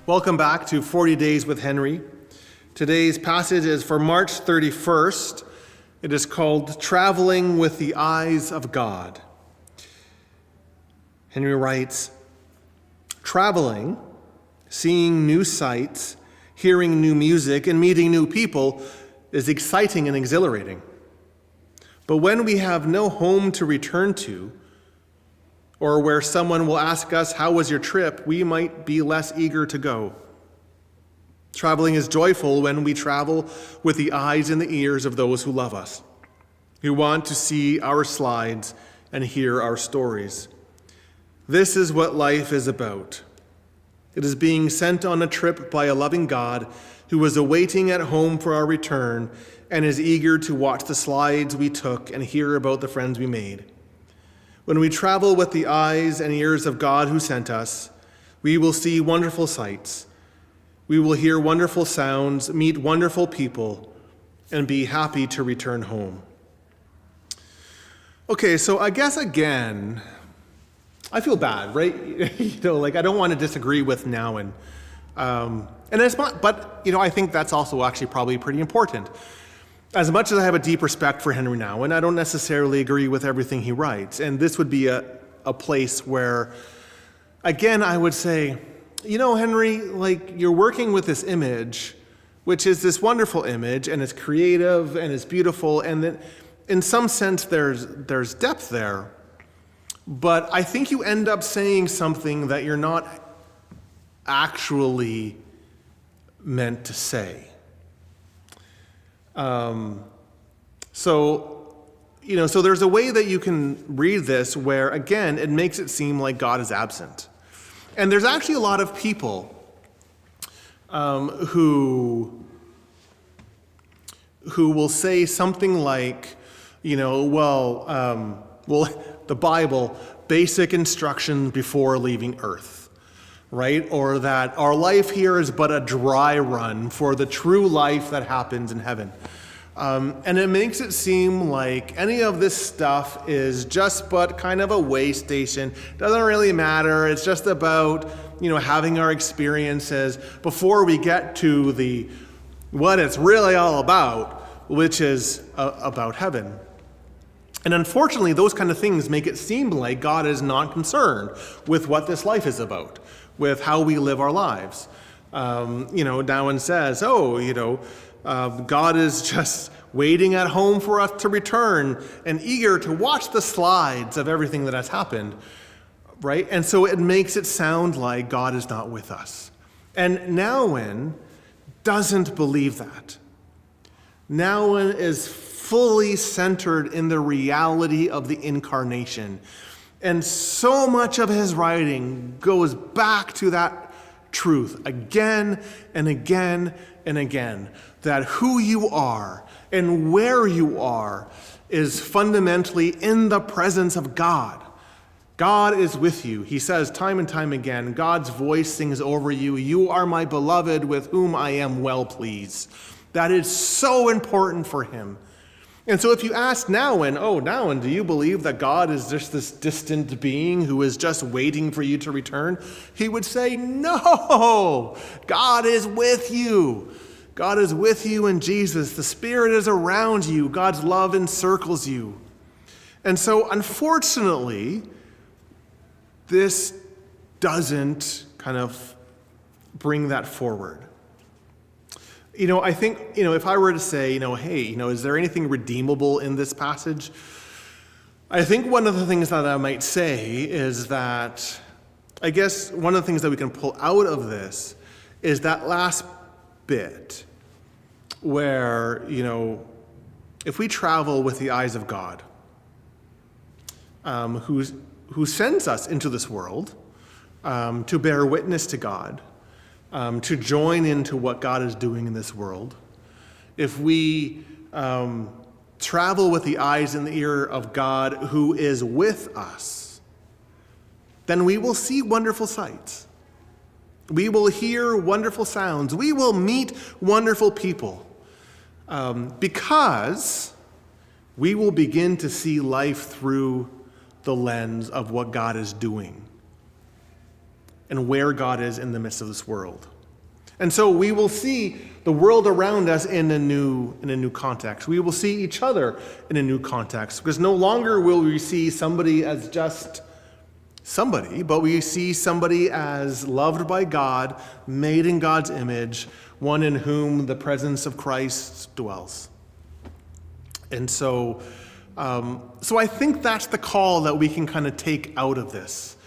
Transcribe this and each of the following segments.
Welcome back to 40 Days with Henry. Today's passage is for March 31st. It is called Traveling with the Eyes of God. Henry writes, traveling, seeing new sights, hearing new music, and meeting new people is exciting and exhilarating. But when we have no home to return to, or where someone will ask us, "How was your trip?" we might be less eager to go. Traveling is joyful when we travel with the eyes and the ears of those who love us, who want to see our slides and hear our stories. This is what life is about. It is being sent on a trip by a loving God who is awaiting at home for our return and is eager to watch the slides we took and hear about the friends we made. When we travel with the eyes and ears of God who sent us, we will see wonderful sights. We will hear wonderful sounds, meet wonderful people, and be happy to return home. Okay, so I guess again, I feel bad, right? I don't want to disagree with Nouwen. And it's not, but I think that's also actually probably pretty important. As much as I have a deep respect for Henri Nouwen, I don't necessarily agree with everything he writes. And this would be a place where, again, I would say, Henry, you're working with this image, which is this wonderful image, and it's creative, and it's beautiful, and that in some sense there's depth there. But I think you end up saying something that you're not actually meant to say. So there's a way that you can read this where, again, it makes it seem like God is absent. And there's actually a lot of people who will say something like, the Bible, basic instructions before leaving earth, right? Or that our life here is but a dry run for the true life that happens in heaven. And it makes it seem like any of this stuff is just but kind of a way station. Doesn't really matter. It's just about, having our experiences before we get to what it's really all about, which is about heaven. And unfortunately, those kind of things make it seem like God is not concerned with what this life is about, with how we live our lives. Nouwen says, God is just waiting at home for us to return and eager to watch the slides of everything that has happened, right? And so it makes it sound like God is not with us. And Nouwen doesn't believe that. Nouwen is fully centered in the reality of the incarnation. And so much of his writing goes back to that truth again and again and again, that who you are and where you are is fundamentally in the presence of God. God is with you. He says time and time again, God's voice sings over you. You are my beloved with whom I am well pleased. That is so important for him. And so if you ask Nouwen, do you believe that God is just this distant being who is just waiting for you to return? He would say, no, God is with you. God is with you in Jesus. The Spirit is around you. God's love encircles you. And so unfortunately, this doesn't kind of bring that forward. I think, if I were to say, hey, is there anything redeemable in this passage? I think one of the things that I might say is that, I guess one of the things that we can pull out of this is that last bit where, if we travel with the eyes of God, who sends us into this world to bear witness to God, to join into what God is doing in this world, if we travel with the eyes and the ear of God who is with us, then we will see wonderful sights. We will hear wonderful sounds. We will meet wonderful people because we will begin to see life through the lens of what God is doing and where God is in the midst of this world. And so we will see the world around us in a new context. We will see each other in a new context, because no longer will we see somebody as just somebody, but we see somebody as loved by God, made in God's image, one in whom the presence of Christ dwells. And so I think that's the call that we can kind of take out of this.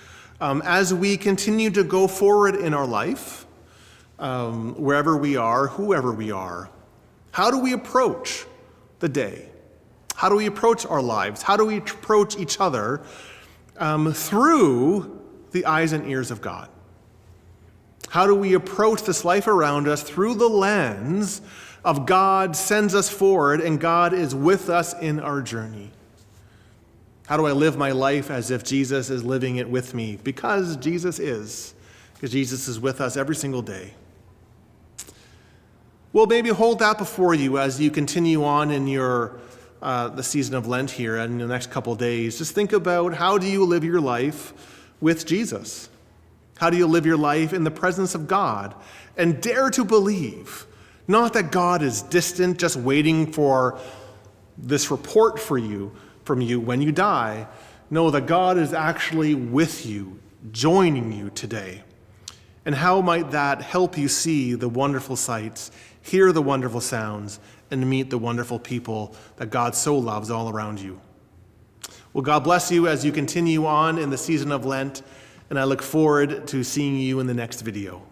As we continue to go forward in our life, wherever we are, whoever we are, how do we approach the day? How do we approach our lives? How do we approach each other through the eyes and ears of God? How do we approach this life around us through the lens of God sends us forward and God is with us in our journey? How do I live my life as if Jesus is living it with me? Because Jesus is with us every single day. Well, maybe hold that before you as you continue on in your the season of Lent here and in the next couple of days. Just think about, how do you live your life with Jesus? How do you live your life in the presence of God? And dare to believe, not that God is distant, just waiting for this report from you when you die. No, that God is actually with you, joining you today. And how might that help you see the wonderful sights, hear the wonderful sounds, and meet the wonderful people that God so loves all around you? Well, God bless you as you continue on in the season of Lent, and I look forward to seeing you in the next video.